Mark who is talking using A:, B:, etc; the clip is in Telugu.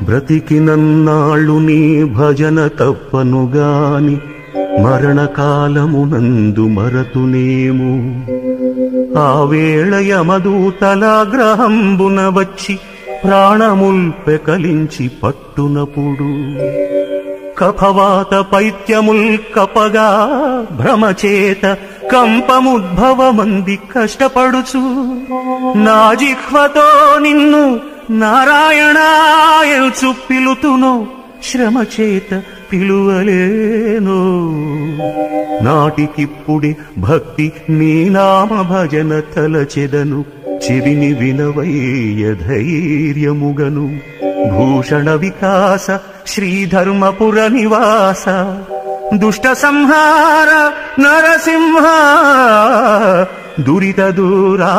A: బ్రతికినన్నాళ్ళు నీ భజన తప్పనుగాని మరణకాలమునందు మరతునేము. ఆ వేళ యమదూతలాగ్రహంబున వచ్చి ప్రాణముల్ పెకలించి పట్టునప్పుడు కఫవాత పైత్యముల్ కపగా భ్రమచేత కంపముద్భవమంది కష్టపడుచు నా జిహ్వతో నిన్ను నారాయణాయల్చు పిలుతును శ్రమచేత పిలువలేను. నాటికిప్పుడి భక్తి నీ నామ భజన తలచెదను చెవిని వినవయ్య ధైర్యముగను. భూషణ వికాస శ్రీధర్మపుర నివాస దుష్ట సంహార నరసింహ దురిత దూరా